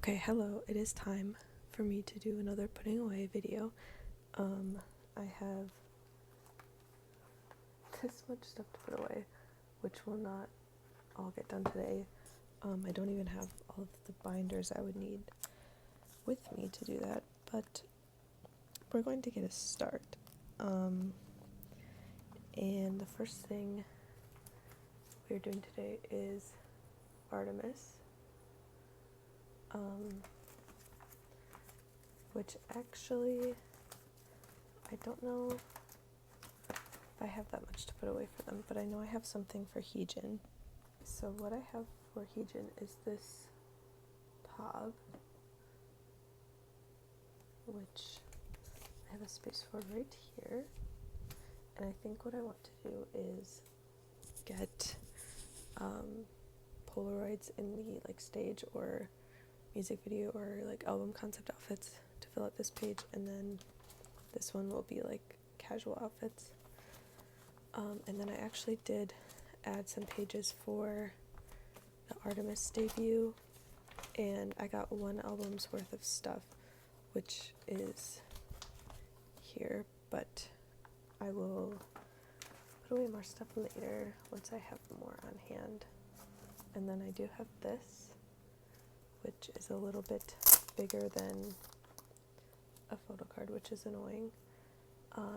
Okay, hello, it is time for me to do another putting away video. I have this much stuff to put away, which will not all get done today. I don't even have all of the binders I would need with me to do that, but we're going to get a start. And the first thing we're doing today is ARTMS. Which actually, I don't know if I have that much to put away for them, but I know I have something for Heejin. So what I have for Heejin is this pop, which I have a space for right here. And I think what I want to do is get Polaroids in the stage or music video or album concept outfits to fill out this page, and then this one will be casual outfits. And then I actually did add some pages for the ARTMS debut, and I got one album's worth of stuff, which is here, but I will put away more stuff later once I have more on hand. And then I do have this, which is a little bit bigger than a photocard, which is annoying.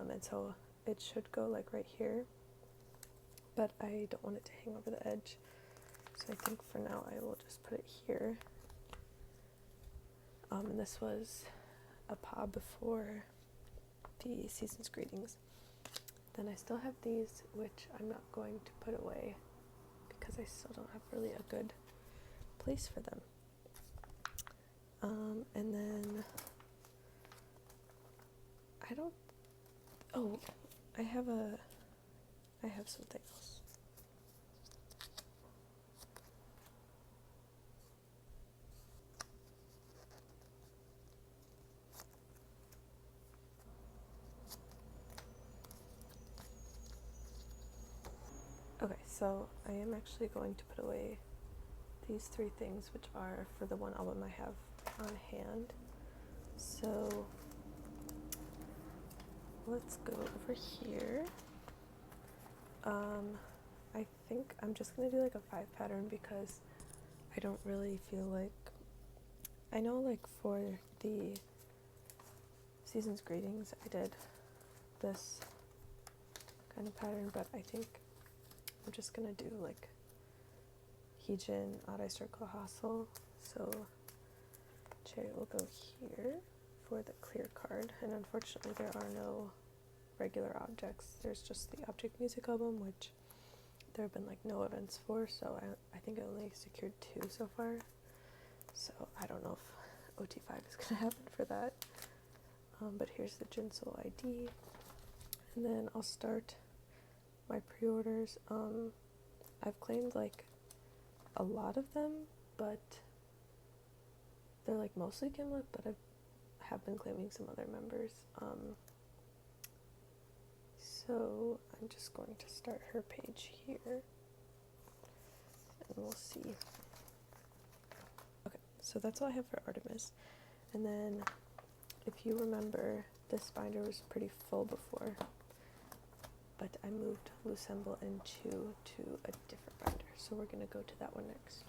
And so it should go right here, but I don't want it to hang over the edge. So I think for now I will just put it here. And this was a pod before the season's greetings. Then I still have these, which I'm not going to put away because I still don't have really a good place for them. And then I have something else. Okay, so I am actually going to put away these three things, which are for the one album I have on hand. So let's go over here. I think I'm just gonna do a 5 pattern because I don't really feel I know for the season's greetings I did this kind of pattern, but I think I'm just gonna do Heejin, Odd Eye Circle, Hustle. So Cherry will go here for the clear card, and unfortunately there are no regular objects. There's just the object music album, which there have been no events for, so I think I only secured 2 so far. So I don't know if OT5 is gonna happen for that. But here's the Jinsol ID, and then I'll start my pre-orders. I've claimed a lot of them, but they're mostly Gimlet, but I have been claiming some other members. So I'm just going to start her page here, and we'll see. Okay, so that's all I have for ARTMS. And then, if you remember, this binder was pretty full before, but I moved Loossemble and Chuu to a different binder, so we're going to go to that one next.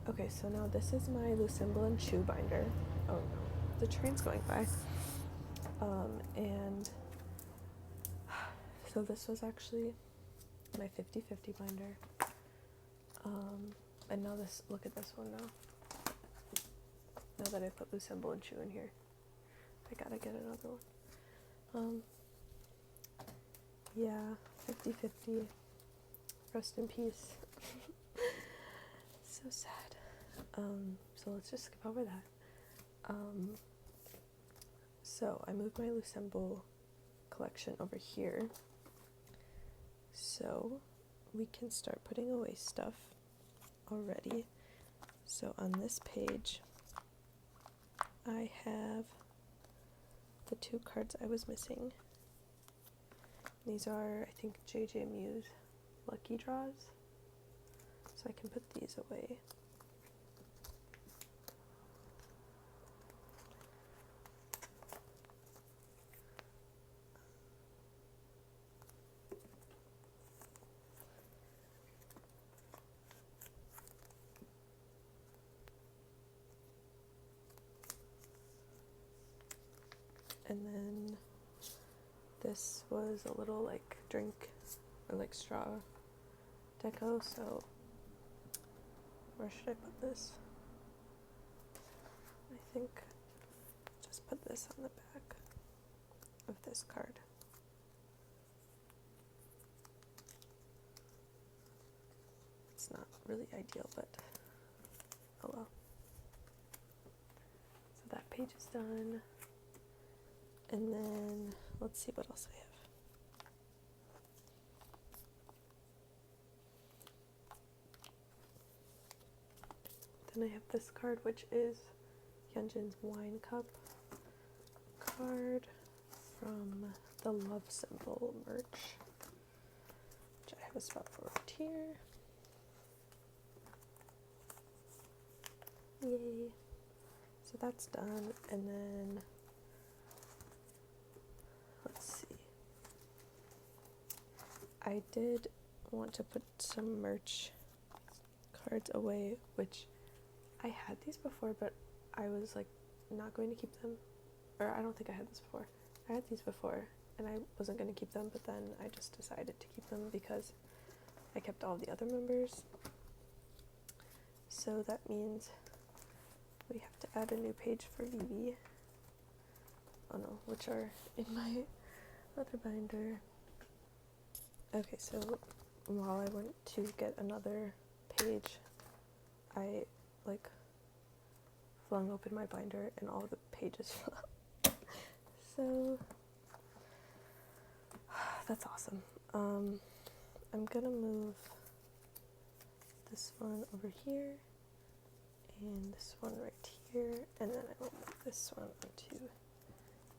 Okay, so now this is my Loossemble and Chuu binder. Oh no, the train's going by. And so this was actually my 50/50 binder. And now look at this one now. Now that I put Loossemble and Chuu in here, I gotta get another one. Yeah, 50/50. Rest in peace. So sad. So let's just skip over that. So I moved my Loossemble collection over here, so we can start putting away stuff already. So on this page I have the 2 cards I was missing. These are, I think, JJ Muse lucky draws, so I can put these away. And then this was a little like drink or like straw deco, so where should I put this? I think just put this on the back of this card. It's not really ideal, but oh well. So that page is done. And then let's see what else I have. Then I have this card, which is Hyunjin's wine cup card from the Loossemble merch, which I have a spot for right here. Yay. So that's done, and then let's see. I did want to put some merch cards away, which I had these before, but I was like not going to keep them. Or I don't think I had this before. I had these before and I wasn't going to keep them, but then I just decided to keep them because I kept all the other members. So that means we have to add a new page for Vivi. Oh no, which are in my other binder. Okay, so while I went to get another page, I like flung open my binder and all the pages fell out. So that's awesome. I'm gonna move this one over here and this one right here, and then I will move this one onto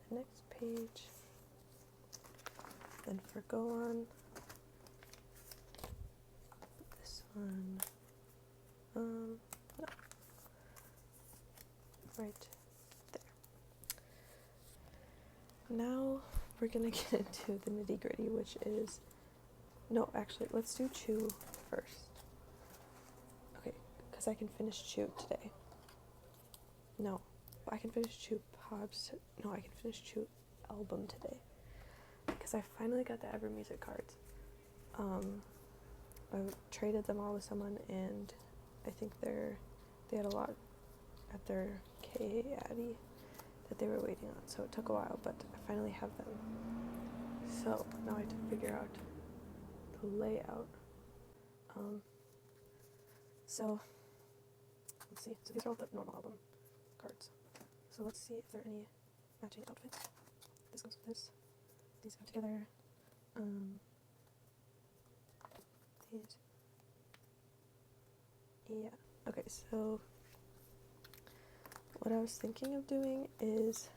the next page. Then for go on, this one, no, right there. Now we're gonna get into the nitty gritty, which is, no, actually, let's do Chuu first. Okay, because I can finish Chuu today. No, I can finish Chuu Pobs. No, I can finish Chuu album today. Because I finally got the Ever Music cards. I traded them all with someone, and I think they had a lot at their K-Addy that they were waiting on, so it took a while, but I finally have them. So now I have to figure out the layout. So let's see. So these are all the normal album cards. So let's see if there are any matching outfits. This goes with this. These go together. These. Yeah. Okay, so what I was thinking of doing is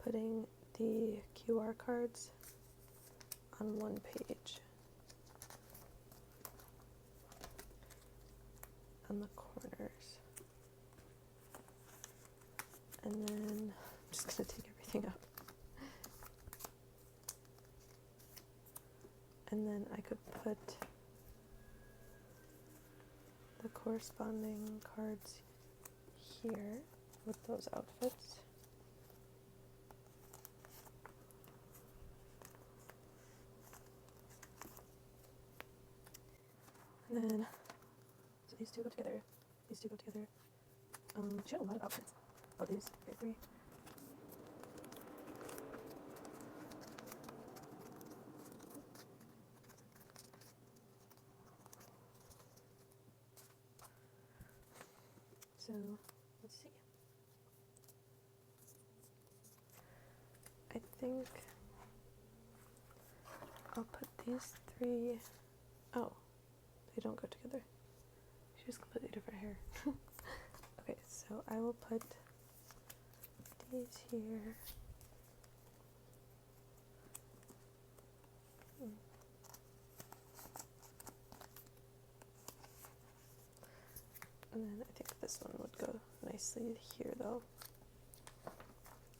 putting the QR cards on one page on the corners, and then I'm just gonna take everything out, and then I could put the corresponding cards here with those outfits. And then, so these two go together, these two go together. She had a lot of outfits. Oh, these, okay, 3. So, let's see. I think I'll put these 3, oh, they don't go together. She has completely different hair. Okay, so I will put these here. And then I think this one would go nicely here, though.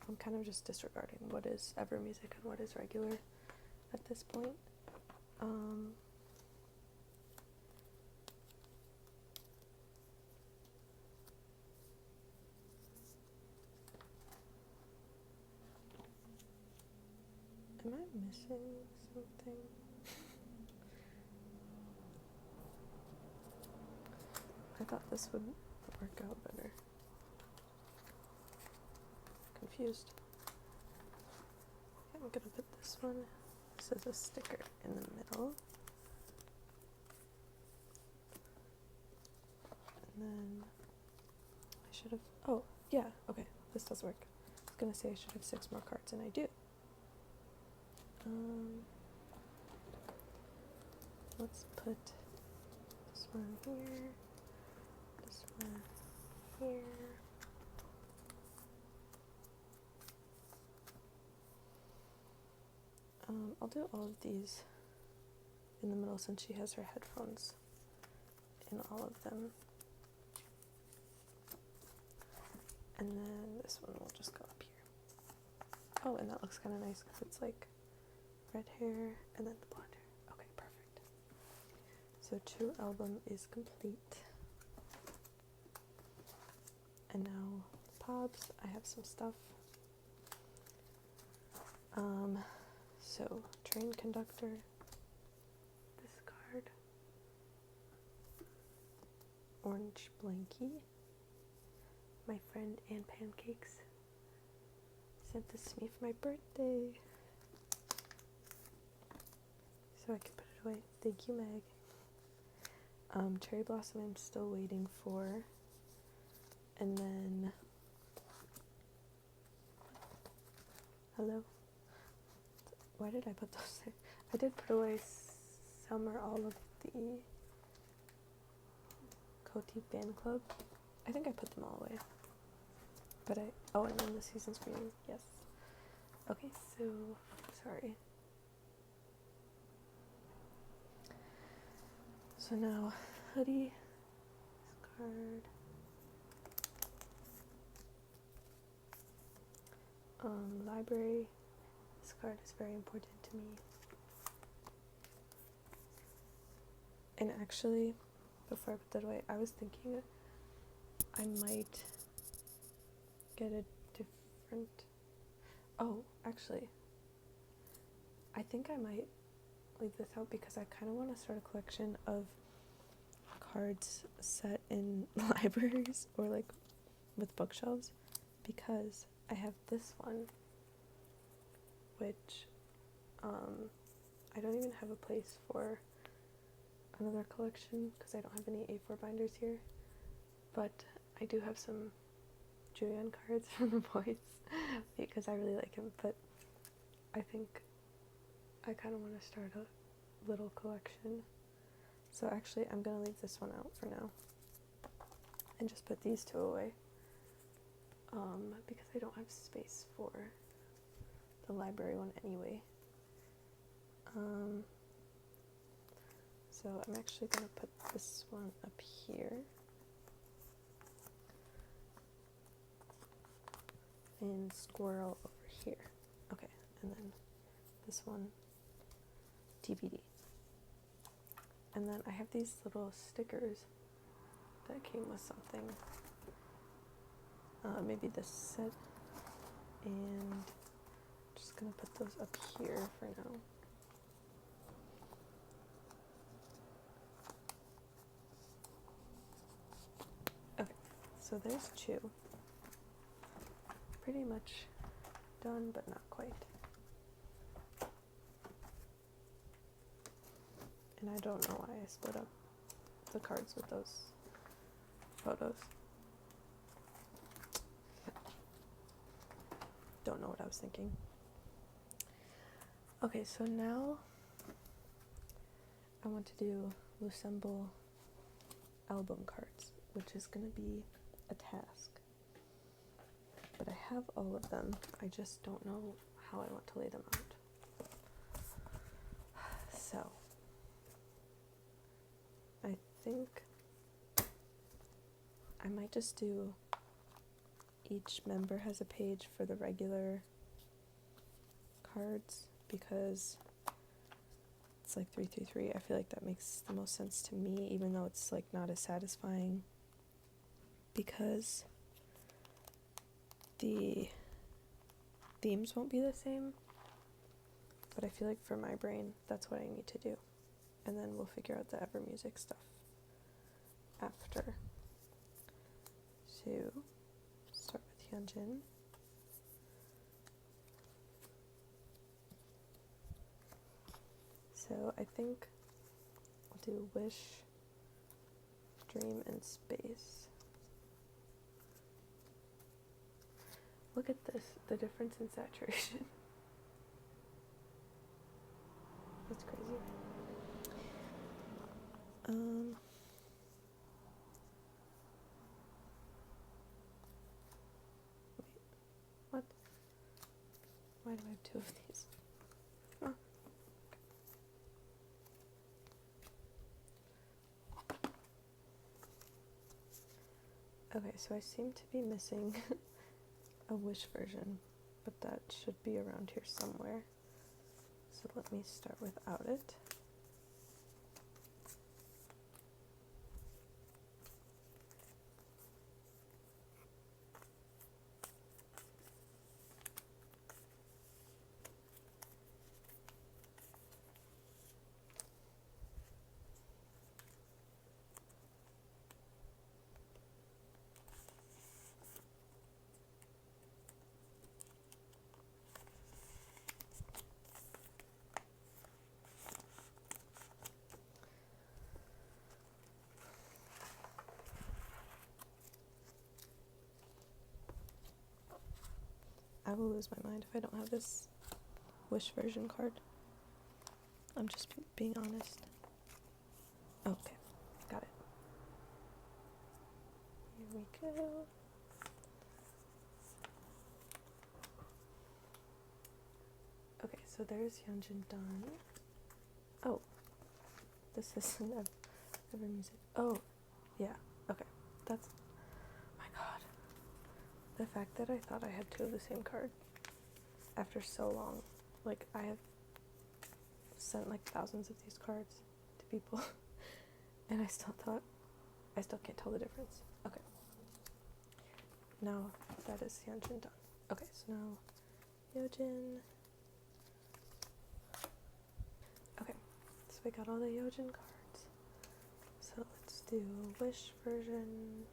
I'm kind of just disregarding what is Ever Music and what is regular at this point. missing something? I thought this would work out better. Confused. Okay, I'm gonna put this one. This is a sticker in the middle. And then I should have, oh, yeah, okay, this does work. I was gonna say I should have 6 more cards, and I do. Let's put this one here, this one here. I'll do all of these in the middle since she has her headphones in all of them. And then this one will just go up here. Oh, and that looks kind of nice because it's like red hair and then the blonde hair. Okay, perfect. So Chuu album is complete. And now the pobs, I have some stuff. So train conductor, this card, orange blankie, my friend and pancakes sent this to me for my birthday, so I can put it away. Thank you, Meg. Cherry blossom I'm still waiting for, and then hello. Why did I put those there? I did put away some or all of the Coty fan club. I think I put them all away. But oh, and then the season's for you. Yes. Okay, so, sorry. So now, hoodie, this card. Library. This card is very important to me. And actually, before I put that away, I was thinking I might get a different... Oh, actually, I think I might leave this out because I kind of want to start a collection of cards set in libraries or like with bookshelves, because I have this one, which I don't even have a place for another collection because I don't have any A4 binders here, but I do have some Julian cards from the boys because I really like him, but I think I kind of want to start a little collection. So actually I'm going to leave this one out for now and just put these 2 away because I don't have space for the library one anyway. So I'm actually going to put this one up here. And squirrel over here. Okay, and then this one, TBD. And then I have these little stickers that came with something. Maybe this set. And I'm just going to put those up here for now. Okay, so there's Chuu. Pretty much done, but not quite. And I don't know why I split up the cards with those photos. Don't know what I was thinking. Okay, so now I want to do Loossemble album cards, which is going to be a task. But I have all of them. I just don't know how I want to lay them out. So, I think I might just do each member has a page for the regular cards because it's like 3 through 3. I feel like that makes the most sense to me, even though it's like not as satisfying because the themes won't be the same. but I feel like for my brain, that's what I need to do. And then we'll figure out the Ever Music stuff after. So, start with Hyunjin. So I think I'll do Wish, Dream, and Space. Look at this, the difference in saturation. That's crazy. Wait, what? Why do I have two of these? Oh. Okay, so I seem to be missing a Wish version, but that should be around here somewhere. So let me start without it. I will lose my mind if I don't have this Wish version card. I'm just being honest. Okay, got it. Here we go. Okay, so there's Hyunjin done. Oh, this isn't Ever Music. Oh, yeah, okay. That's, oh my god. The fact that I thought I had two of the same card after so long. Like, I have sent like thousands of these cards to people and I still can't tell the difference. Okay. Now that is Hyunjin done. Okay, so now Yeojin. Okay, so we got all the Yeojin cards. So let's do Wish version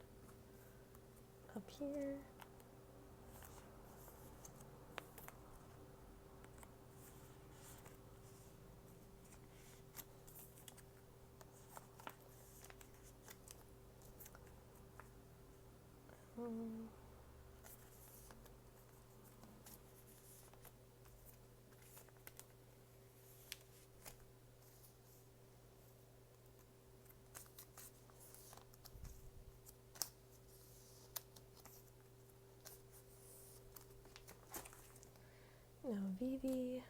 up here. Now Vivi.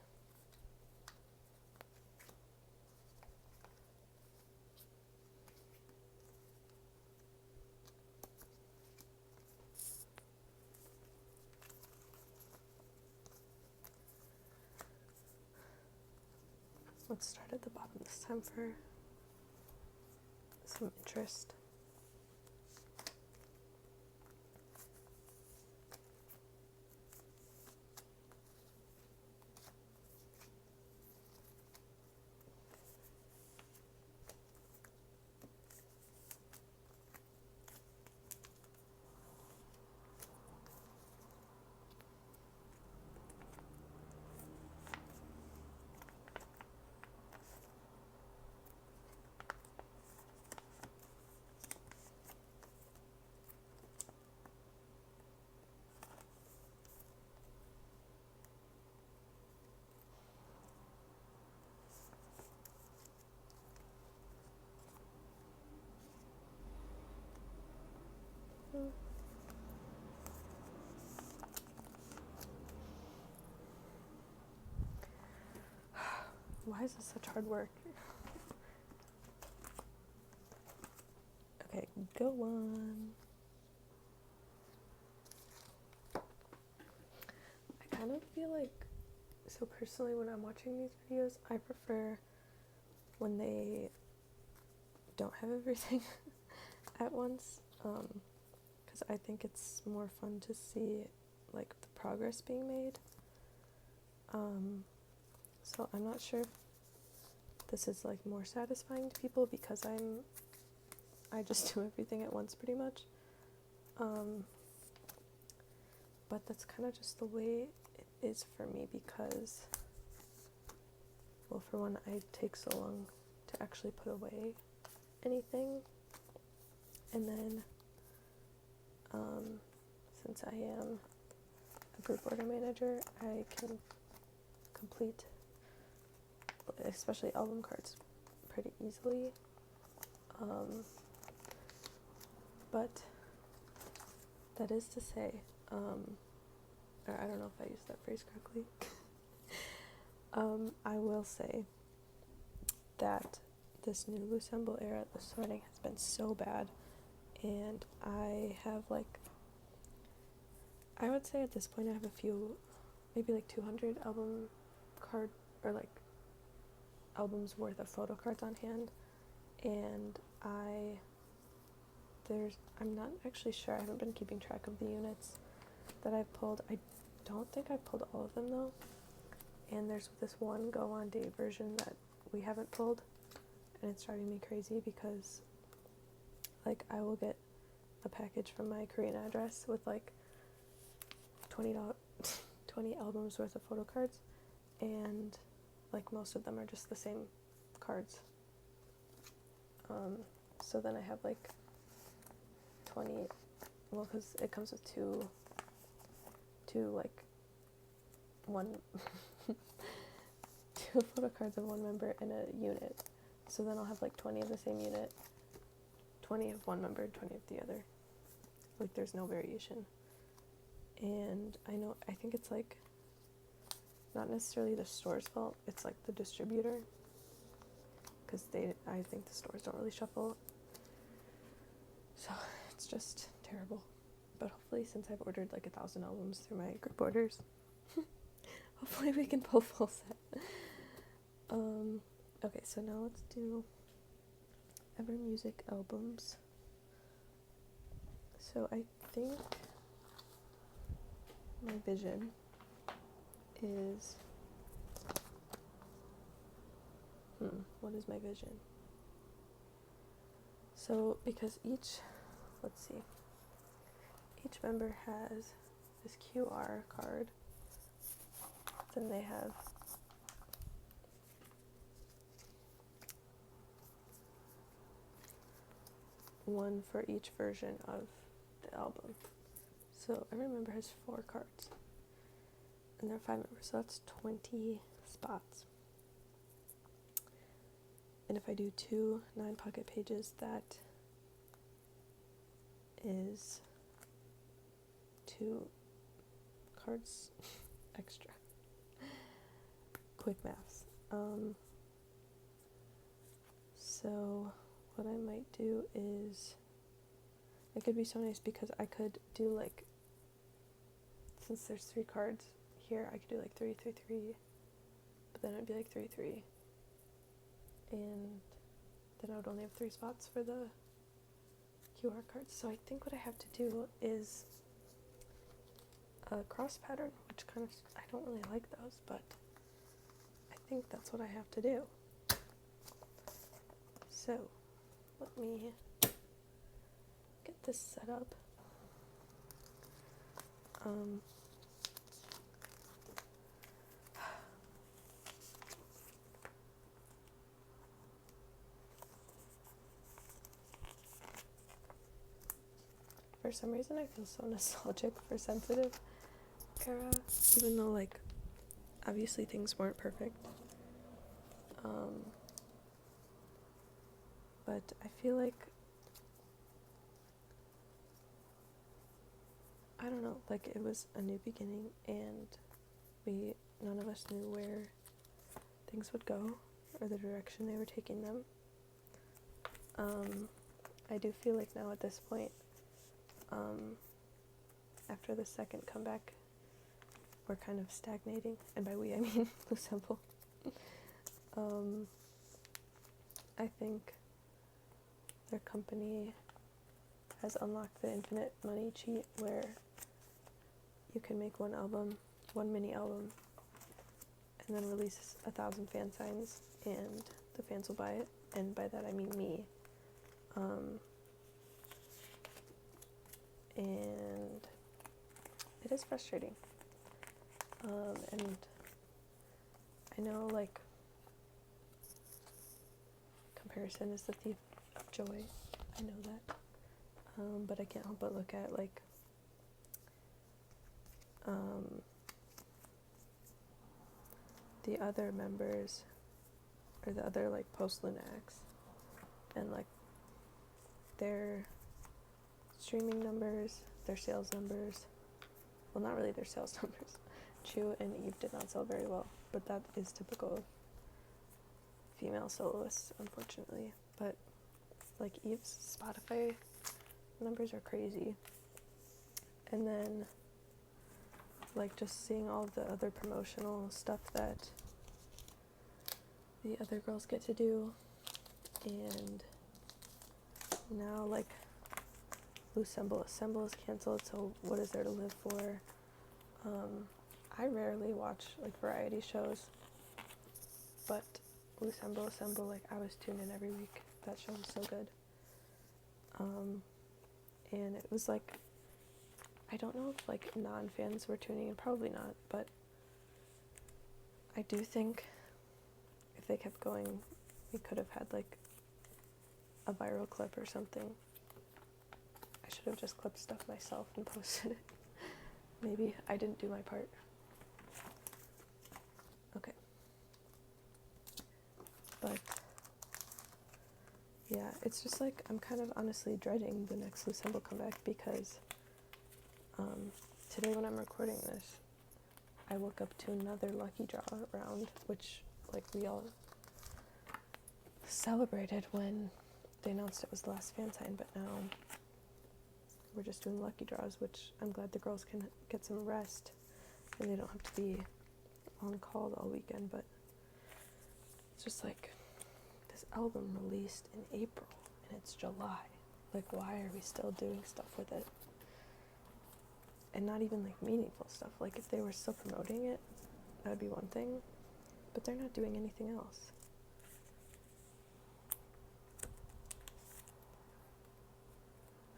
Let's start at the bottom this time for some interest. Why is this such hard work? Okay, go on. I kind of feel like, so personally when I'm watching these videos, I prefer when they don't have everything at once, because I think it's more fun to see like the progress being made. So I'm not sure if this is like more satisfying to people because I just do everything at once pretty much. But that's kind of just the way it is for me because, well, for one, I take so long to actually put away anything. And then, since I am a group order manager, I can complete, especially album cards, pretty easily. But that is to say, or I don't know if I used that phrase correctly. I will say that this new Loossemble era, the sorting has been so bad, and I have I would say at this point I have a few, maybe like 200 album card, or like albums worth of photocards on hand, and I'm not actually sure, I haven't been keeping track of the units that I've pulled. I don't think I've pulled all of them though, and there's this one go on date version that we haven't pulled, and it's driving me crazy because like I will get a package from my Korean address with like $20 20 albums worth of photocards, and like most of them are just the same cards. So then I have like 20, well, because it comes with two like one two photocards of one member and a unit. So then I'll have like 20 of the same unit, 20 of one member, 20 of the other. Like there's no variation. And I think it's like not necessarily the store's fault, it's like the distributor, because I think the stores don't really shuffle. So it's just terrible. But hopefully, since I've ordered like 1,000 albums through my group orders, hopefully we can pull full set. Okay, so now let's do Ever Music albums. So I think my vision is, what is my vision? So because each member has this QR card, then they have one for each version of the album. So every member has 4 cards, and there are 5 members, so that's 20 spots. And if I do 2 9-pocket pages, that is 2 cards extra. Quick maths. So what I might do is, it could be so nice because I could do like, since there's 3 cards here, I could do like 3, 3, 3, but then it'd be like 3, 3, and then I would only have 3 spots for the QR cards. So I think what I have to do is a cross pattern, which kind of, I don't really like those, but I think that's what I have to do. So let me get this set up. For some reason I feel so nostalgic for Sensitive era, even though like obviously things weren't perfect. But I feel like, I don't know, like it was a new beginning, and none of us knew where things would go or the direction they were taking them. I do feel like now at this point, after the second comeback, we're kind of stagnating, and by we I mean Loossemble. I think their company has unlocked the infinite money cheat where you can make one mini album, and and then release 1,000 fan signs, and the fans will buy it, and by that I mean me. And it is frustrating. And I know, like, comparison is the thief of joy. I know that. But I can't help but look at, like, the other members, or the other, like, post-Lunax, and, like, their streaming numbers, their sales numbers. Well, not really their sales numbers. Chuu and Eve did not sell very well, but that is typical of female soloists, unfortunately. But, like, Eve's Spotify numbers are crazy. And then, like, just seeing all the other promotional stuff that the other girls get to do, and now, like, Loossemble is canceled, so what is there to live for? I rarely watch, like, variety shows, but Loossemble, like, I was tuned in every week. That show was so good. And it was, like, I don't know if, like, non-fans were tuning in, probably not, but I do think if they kept going, we could have had, like, a viral clip or something. I should have just clipped stuff myself and posted it. Maybe I didn't do my part. Okay. But yeah, it's just, like, I'm kind of honestly dreading the next Loossemble comeback, because today when I'm recording this, I woke up to another lucky draw round, which, like, we all celebrated when they announced it was the last fan sign, but now we're just doing lucky draws, which I'm glad the girls can get some rest and they don't have to be on call all weekend. But it's just, like, this album released in April and it's July. Like, why are we still doing stuff with it? And not even, like, meaningful stuff. Like, if they were still promoting it, that would be one thing, but they're not doing anything else.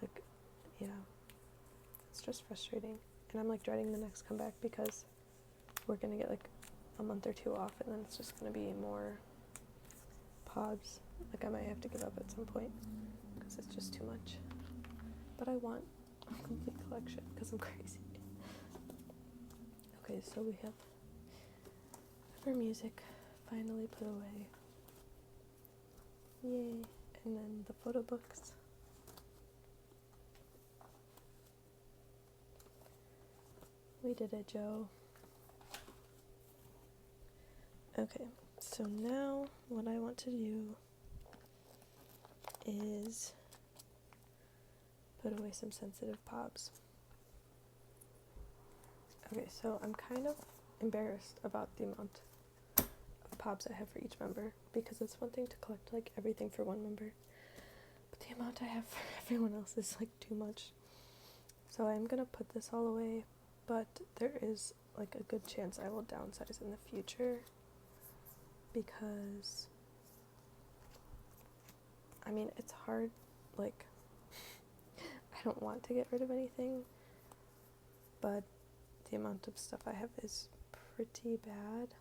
Like, yeah, it's just frustrating. And I'm, like, dreading the next comeback, because we're gonna get, like, a month or two off, and then it's just gonna be more pods. Like, I might have to give up at some point, because it's just too much. But I want a complete collection, because I'm crazy. Okay, so we have our music finally put away. Yay. And then the photo books. We did it, Joe. Okay, so now what I want to do is put away some sensitive pobs. Okay, so I'm kind of embarrassed about the amount of pobs I have for each member, because it's one thing to collect, like, everything for one member, but the amount I have for everyone else is, like, too much. So I'm gonna put this all away, but there is, like, a good chance I will downsize in the future, because I mean, it's hard, like, I don't want to get rid of anything, but the amount of stuff I have is pretty bad.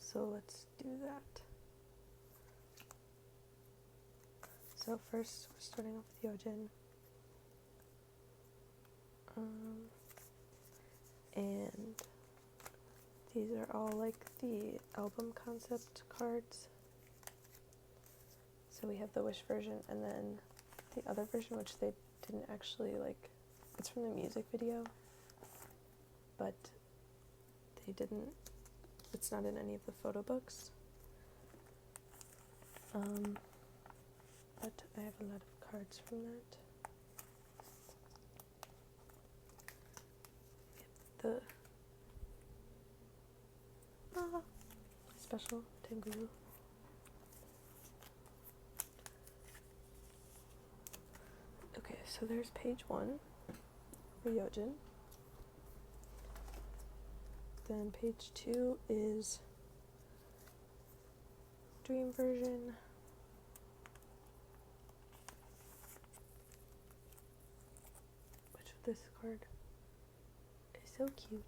So let's do that. So first, we're starting off with Yojin. And these are all, like, the album concept cards. So we have the Wish version, and then the other version, which they didn't actually, like, it's from the music video, but they didn't, it's not in any of the photo books. But I have a lot of cards from that. The special Tengu. Okay, so there's page 1 for Yojin. Then page 2 is dream version. Which of this card is so cute.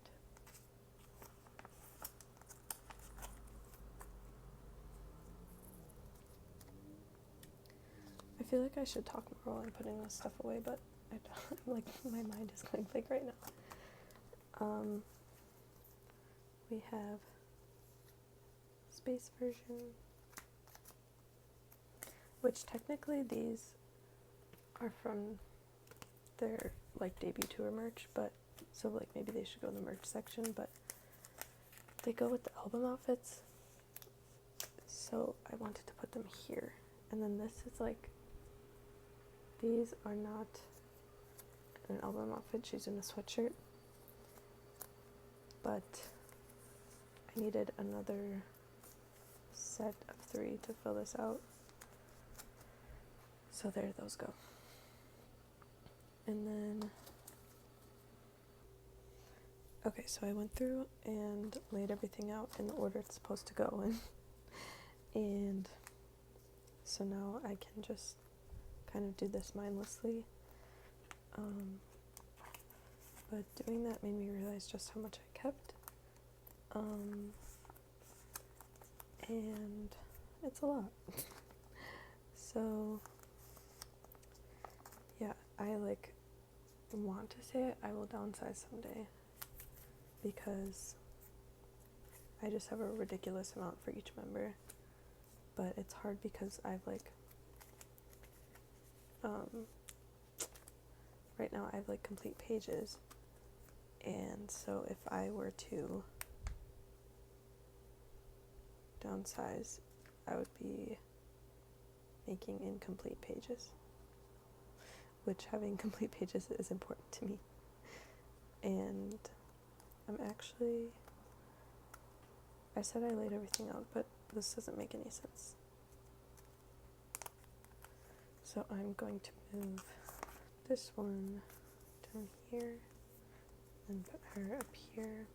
I feel like I should talk more while I'm putting this stuff away, but I don't, like, my mind is going blank right now. We have space version, which technically these are from their like debut tour merch, but so like maybe they should go in the merch section, but they go with the album outfits, so I wanted to put them here. And then this is like, these are not an album outfit, she's in a sweatshirt, but I needed another set of 3 to fill this out. So there those go. And then, okay, so I went through and laid everything out in the order it's supposed to go in. And so now I can just kind of do this mindlessly. But doing that made me realize just how much I kept. And it's a lot. So yeah, I like want to say I will downsize someday, because I just have a ridiculous amount for each member. But it's hard because I've like right now I have like complete pages, and so if I were to downsize, I would be making incomplete pages, which having complete pages is important to me. And I said I laid everything out, but this doesn't make any sense. So I'm going to move this one down here and put her up here.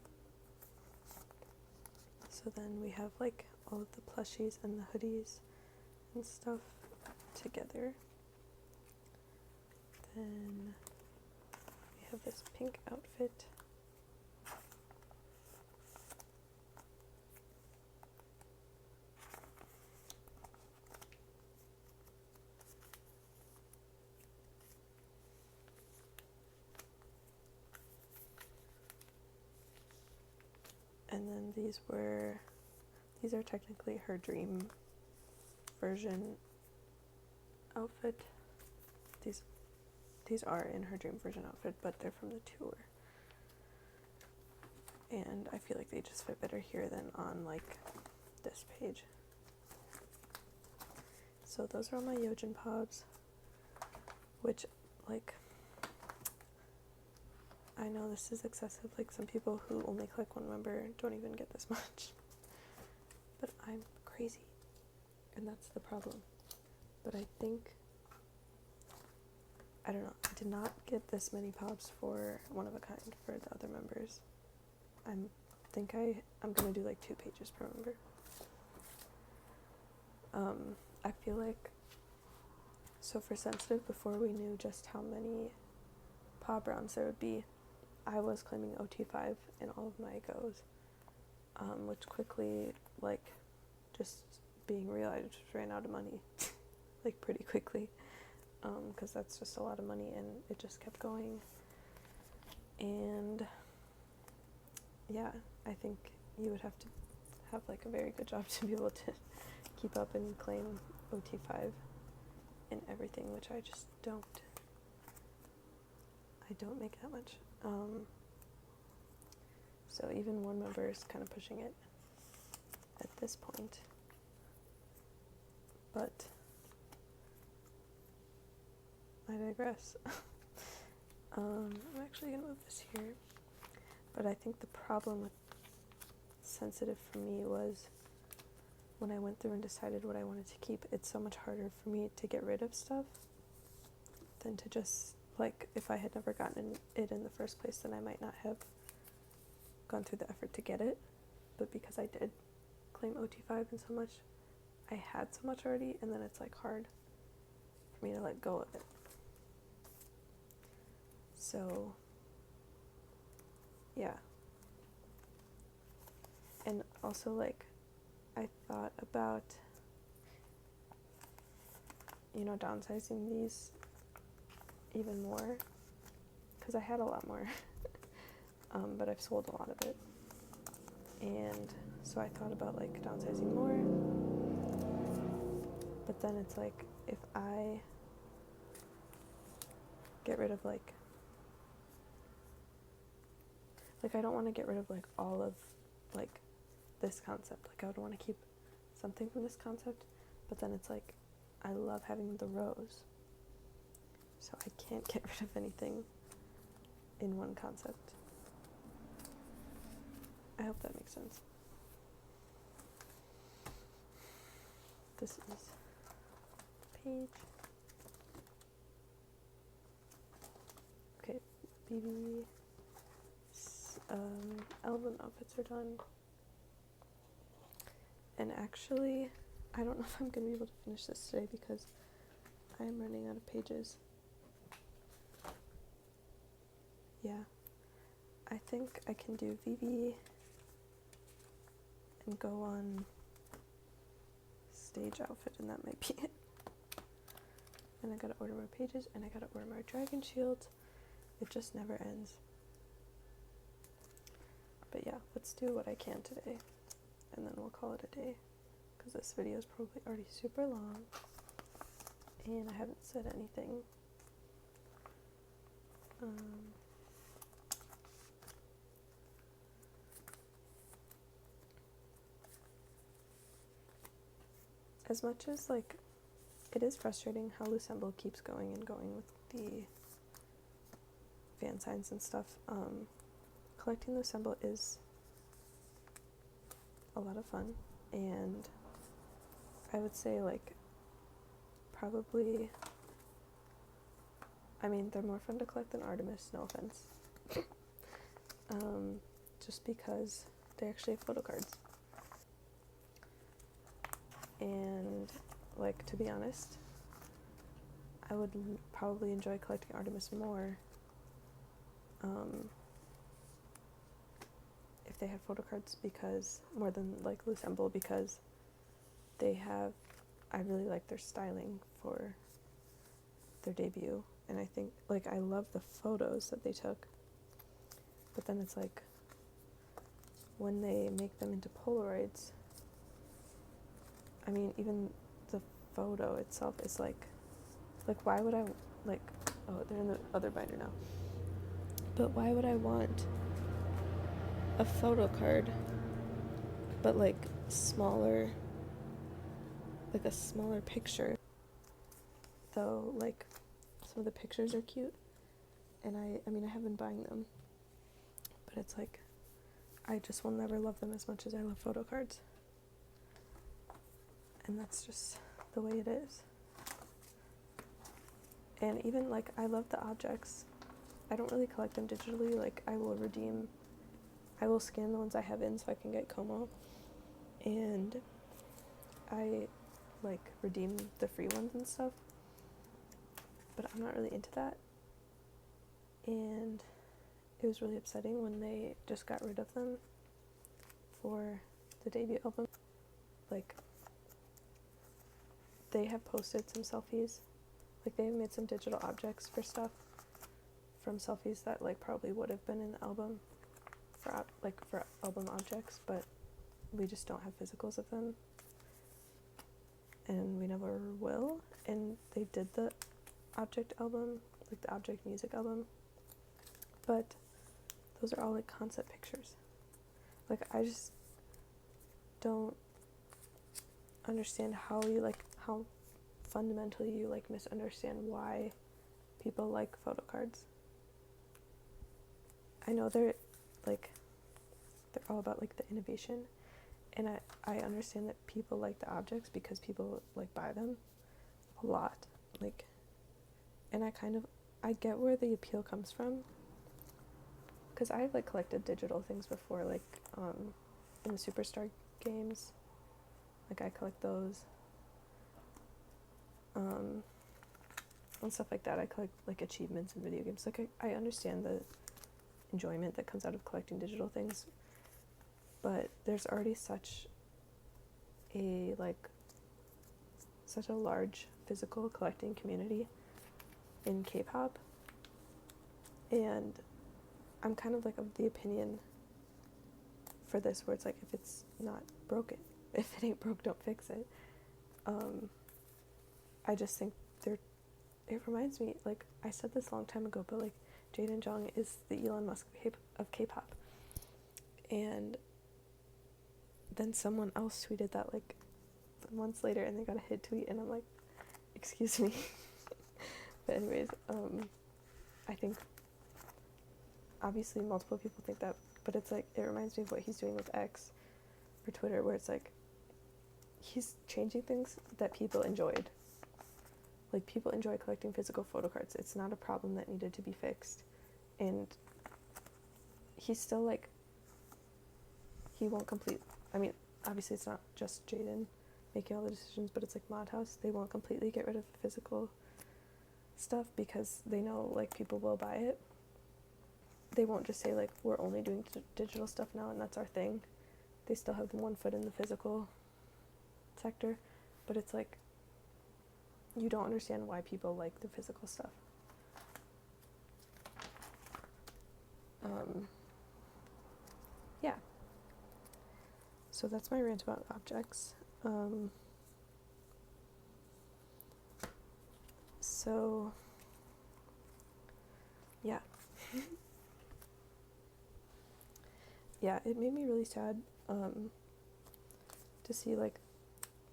So then we have like all of the plushies and the hoodies and stuff together. Then we have this pink outfit. And then these are technically her dream version outfit. These are in her dream version outfit, but they're from the tour. And I feel like they just fit better here than on like this page. So those are all my Yojin Pobs, which like, I know this is excessive, like some people who only collect one member don't even get this much, but I'm crazy, and that's the problem. But I think, I don't know, I did not get this many Pobs for one of a kind for the other members. I'm gonna do like 2 pages per member. I feel like, so for Sensitive, before we knew just how many Pob rounds there would be, I was claiming OT5 in all of my goes, which quickly, like, just being real, I just ran out of money, like, pretty quickly, because that's just a lot of money, and it just kept going. And yeah, I think you would have to have like a very good job to be able to keep up and claim OT5 and everything, which I just don't. I don't make that much. So even one member is kind of pushing it at this point. But I digress. I'm actually going to move this here. But I think the problem with Sensitive for me was when I went through and decided what I wanted to keep, it's so much harder for me to get rid of stuff than to just, like, if I had never gotten it in the first place, then I might not have gone through the effort to get it, but because I did claim OT5 and so much, I had so much already, and then it's like hard for me to let go of it. So yeah. And also, like, I thought about, downsizing these even more, because I had a lot more, but I've sold a lot of it. And so I thought about, like, downsizing more, but then it's like, if I get rid of, like, I don't want to get rid of, like, all of, like, this concept. Like, I would want to keep something from this concept, but then it's like, I love having the rows, so I can't get rid of anything in one concept. I hope that makes sense. This is the page. Okay, BB. Album outfits are done. And actually, I don't know if I'm going to be able to finish this today because I'm running out of pages. Yeah. I think I can do VB and go on stage outfit, and that might be it. And I gotta order more pages, and I gotta order more dragon shields. It just never ends. But yeah, let's do what I can today, and then we'll call it a day, because this video is probably already super long, and I haven't said anything. As much as, like, it is frustrating how Loossemble keeps going and going with the fan signs and stuff, collecting Loossemble is a lot of fun, and I would say, like, probably, I mean, they're more fun to collect than ARTMS, no offense, just because they actually have photocards. And, like, to be honest, I would probably enjoy collecting ARTMS more if they had photocards, because more than, like, Loossemble, because they have, I really like their styling for their debut, and I think, like, I love the photos that they took, but then it's like, when they make them into Polaroids, I mean, even the photo itself is like, why would I, like, oh, they're in the other binder now, but why would I want a photo card, but, like, smaller, like a smaller picture, though, like, some of the pictures are cute, and I mean, I have been buying them, but it's like, I just will never love them as much as I love photo cards. And that's just the way it is. And even, like, I love the objects. I don't really collect them digitally. Like, I will scan the ones I have in so I can get Como. And I, like, redeem the free ones and stuff. But I'm not really into that. And it was really upsetting when they just got rid of them for the debut album. Like, they have posted some selfies, like, they have made some digital objects for stuff from selfies that, like, probably would have been in the album for album objects, but we just don't have physicals of them, and we never will. And they did the object album, like the object music album, but those are all, like, concept pictures. Like, I just don't understand how fundamentally you, like, misunderstand why people like photo cards. I know they're all about, like, the innovation, and I understand that people like the objects because people, like, buy them a lot, like, and I get where the appeal comes from, because I've like collected digital things before, like in the Superstar games, like I collect those, and stuff like that. I collect like achievements in video games. Like I understand the enjoyment that comes out of collecting digital things, but there's already such a large physical collecting community in K-pop, and I'm kind of like of the opinion for this where it's like, if it's not broken, if it ain't broke, don't fix it. I just think it reminds me, like I said this a long time ago, but like Jade and Jung is the Elon Musk of K-pop, and then someone else tweeted that like months later, and they got a hit tweet, and I'm like, excuse me. But anyways, I think obviously multiple people think that, but it's like, it reminds me of what he's doing with X or Twitter, where it's like he's changing things that people enjoyed. Like, people enjoy collecting physical photocards. It's not a problem that needed to be fixed. And he's still like, he won't complete, I mean, obviously it's not just Jaden making all the decisions, but it's like Mod House, they won't completely get rid of the physical stuff because they know like people will buy it. They won't just say like, we're only doing digital stuff now and that's our thing. They still have one foot in the physical sector, but it's like, you don't understand why people like the physical stuff. Yeah. So that's my rant about objects. So, yeah. Yeah, it made me really sad to see like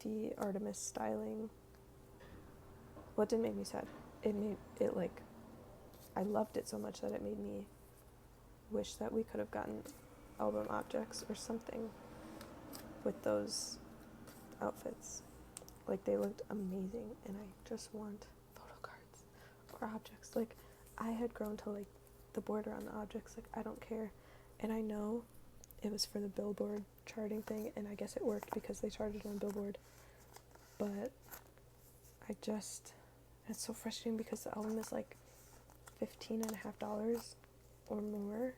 the ARTMS styling. Well, it didn't make me sad. It made it like, I loved it so much that it made me wish that we could have gotten album objects or something with those outfits. Like, they looked amazing, and I just want photocards or objects. Like, I had grown to like the border on the objects. Like, I don't care. And I know it was for the Billboard charting thing, and I guess it worked because they charted on Billboard. But it's so frustrating because the album is like $15.50 or more.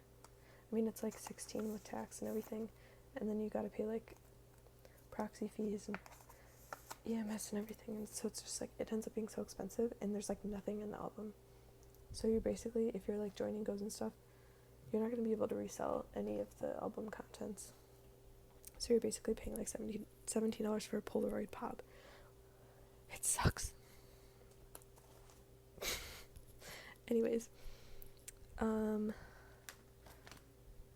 I mean, it's like $16 with tax and everything, and then you gotta pay like proxy fees and EMS and everything, and so it's just like, it ends up being so expensive, and there's like nothing in the album. So you're basically, if you're like joining goes and stuff, you're not gonna be able to resell any of the album contents. So you're basically paying like $17 for a Polaroid pop. It sucks. Anyways,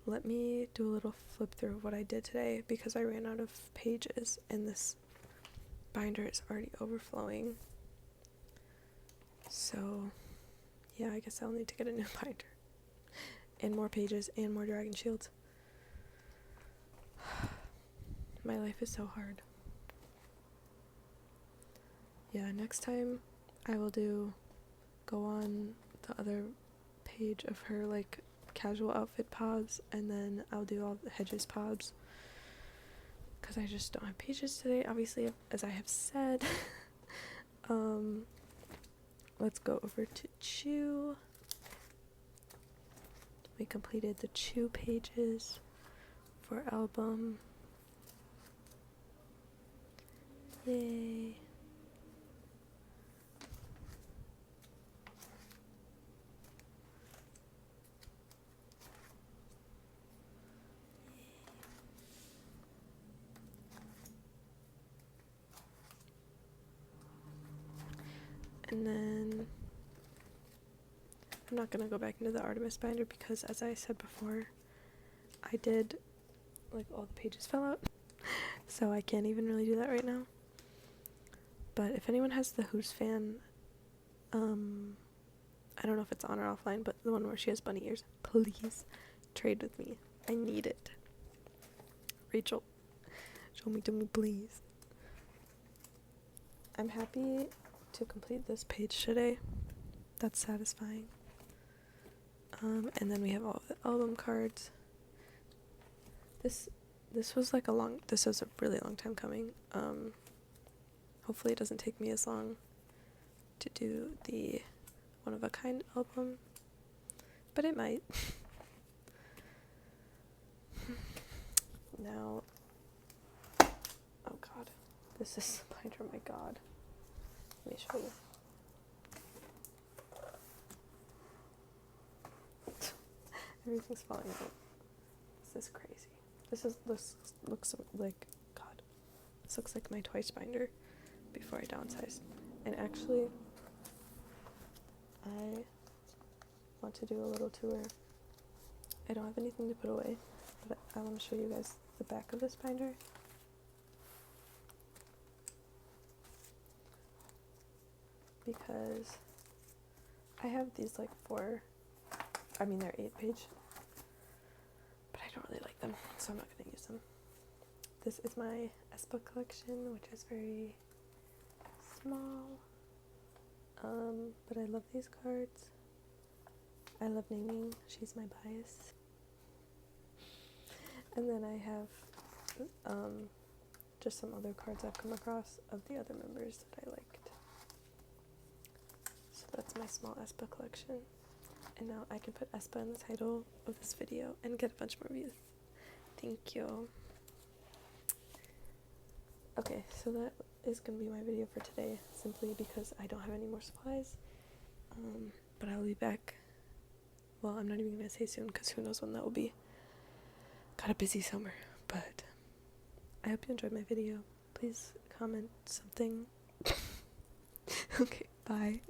let me do a little flip through of what I did today because I ran out of pages and this binder is already overflowing. So, yeah, I guess I'll need to get a new binder. And more pages and more dragon shields. My life is so hard. Yeah, next time I will go on the other page of her like casual outfit pods, and then I'll do all the Hedges pods because I just don't have pages today, obviously, as I have said. Let's go over to Chuu. We completed the Chuu pages for album. Yay. And then I'm not going to go back into the ARTMS binder because, as I said before, I did, like, all the pages fell out. So I can't even really do that right now. But if anyone has the Who's Fan, I don't know if it's on or offline, but the one where she has bunny ears, please trade with me. I need it. Rachel, show me to me, please. I'm happy to complete this page today. That's satisfying. And then we have all of the album cards. This was like this was a really long time coming. Hopefully it doesn't take me as long to do the one of a kind album, but it might. Now, oh god, this is the binder, my god. Let me show you. Everything's falling out. This is crazy. This looks like, god, this looks like my twice binder before I downsized. And actually, I want to do a little tour. I don't have anything to put away, but I want to show you guys the back of this binder. Because I have these like they're 8-page, but I don't really like them, so I'm not going to use them. This is my Espa collection, which is very small, but I love these cards. I love naming, she's my bias. And then I have just some other cards I've come across of the other members that I liked. So that's my small Espa collection. And now I can put Espa in the title of this video and get a bunch more views. Thank you. Okay, so that is going to be my video for today, simply because I don't have any more supplies. But I'll be back. Well, I'm not even going to say soon, because who knows when that will be. Got a busy summer, but I hope you enjoyed my video. Please comment something. Okay, bye.